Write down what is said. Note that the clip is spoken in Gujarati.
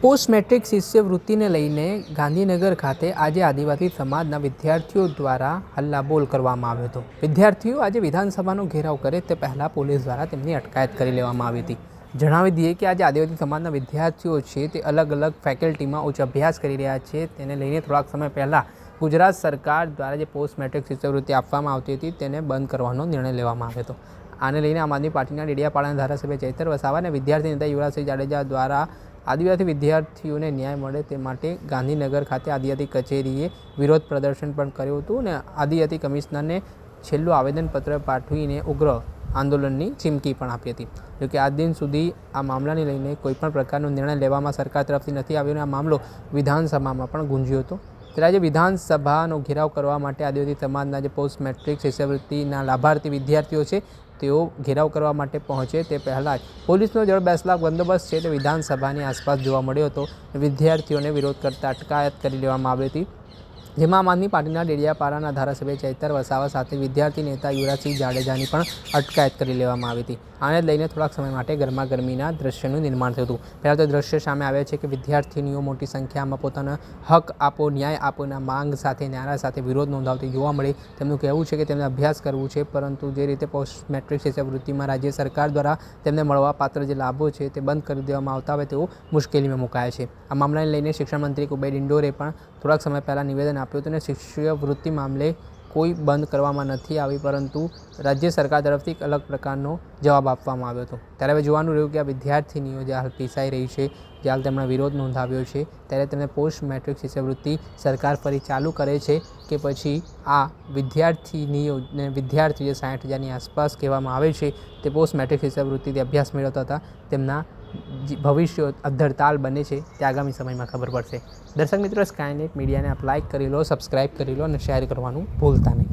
પોસ્ટ મેટ્રિક શિષ્યવૃત્તિને લઈને ગાંધીનગર ખાતે આજે આદિવાસી સમાજના વિદ્યાર્થીઓ દ્વારા હલ્લાબોલ કરવામાં આવ્યો હતો। વિદ્યાર્થીઓ આજે વિધાનસભાનો ઘેરાવ કરે તે પહેલાં પોલીસ દ્વારા તેમની અટકાયત કરી લેવામાં આવી હતી। જણાવી દઈએ કે આજે આદિવાસી સમાજના વિદ્યાર્થીઓ છે તે અલગ અલગ ફેકલ્ટીમાં ઉચ્ચ અભ્યાસ કરી રહ્યા છે। તેને લઈને થોડાક સમય પહેલાં ગુજરાત સરકાર દ્વારા જે પોસ્ટ મેટ્રિક શિષ્યવૃત્તિ આપવામાં આવતી હતી તેને બંધ કરવાનો નિર્ણય લેવામાં આવ્યો હતો। આને લઈને આમ આદમી પાર્ટીના ડેડિયાપાડાના ધારાસભ્ય ચૈતર વસાવા અને વિદ્યાર્થી નેતા યુવરાજસિંહ જાડેજા દ્વારા આદિવાસી વિદ્યાર્થીઓને ન્યાય મળે તે માટે ગાંધીનગર ખાતે આદિજાતિ કચેરીએ વિરોધ પ્રદર્શન પણ કર્યું હતું અને આદિજાતિ કમિશનરને છેલ્લું આવેદનપત્ર પાઠવીને ઉગ્ર આંદોલનની ચીમકી પણ આપી હતી। જોકે આજ દિન સુધી આ મામલાને લઈને કોઈપણ પ્રકારનો નિર્ણય લેવામાં સરકાર તરફથી નથી આવ્યો અને આ મામલો વિધાનસભામાં પણ ગુંજ્યો હતો। ત્યારે આજે વિધાનસભાનો ઘેરાવ કરવા માટે આદિવાસી સમાજના જે પોસ્ટ મેટ્રિક શિષ્યવૃત્તિના લાભાર્થી વિદ્યાર્થીઓ છે તેઓ ઘેરાવ કરવા માટે પહોંચે તે પહેલાં જ પોલીસનો જડબેસલાક બંદોબસ્ત છે તે વિધાનસભાની આસપાસ જોવા મળ્યો હતો। વિદ્યાર્થીઓને વિરોધ કરતા અટકાયત કરી લેવામાં આવી હતી, જેમાં આમ આદમી પાર્ટીના ડેડિયાપાડાના ધારાસભ્ય ચૈતર વસાવા સાથે વિદ્યાર્થી નેતા યુવરાજસિંહ જાડેજાની પણ અટકાયત કરી લેવામાં આવી હતી। આને લઈને થોડાક સમય માટે ગરમાગરમીના દ્રશ્યનું નિર્માણ થયું હતું। પહેલાં તો દ્રશ્ય સામે આવ્યા છે કે વિદ્યાર્થીનીઓ મોટી સંખ્યામાં પોતાના હક આપો, ન્યાય આપોના માંગ સાથે નારા સાથે વિરોધ નોંધાવતી જોવા મળી। તેમનું કહેવું છે કે તેમને અભ્યાસ કરવું છે, પરંતુ જે રીતે પોસ્ટ મેટ્રિક શિષ્યવૃત્તિમાં રાજ્ય સરકાર દ્વારા તેમને મળવાપાત્ર જે લાભો છે તે બંધ કરી દેવામાં આવતા હોય તેઓ મુશ્કેલીમાં મુકાયા છે। આ મામલાને લઈને શિક્ષણ મંત્રી કુબેર ડિંડોરે પણ થોડાક સમય પહેલાં નિવેદન આપ્યું હતું અને શિષ્યવૃત્તિ મામલે કોઈ બંધ કરવામાં નથી આવી, પરંતુ રાજ્ય સરકાર તરફથી એક અલગ પ્રકારનો જવાબ આપવામાં આવ્યો હતો। ત્યારે હવે જોવાનું રહ્યું કે આ વિદ્યાર્થીનીઓ જે હાલ પીસાઈ રહી છે, જે હાલ તેમણે વિરોધ નોંધાવ્યો છે, ત્યારે તેમને પોસ્ટ મેટ્રિક શિષ્યવૃત્તિ સરકાર ફરી ચાલુ કરે છે કે પછી આ વિદ્યાર્થીનીઓને વિદ્યાર્થી જે 60,000ની આસપાસ કહેવામાં આવે છે તે પોસ્ટ મેટ્રિક શિષ્યવૃત્તિથી અભ્યાસ મેળવતા હતા તેમના ભવિષ્ય અદ્ધરતાલ બને છે તે આગામી સમયમાં ખબર પડશે। દર્શક મિત્રો, સ્કાયનેટ મીડિયાને આપ લાઇક કરી લો, સબસ્ક્રાઇબ કરી લો અને શેર કરવાનું ભૂલતા નહીં।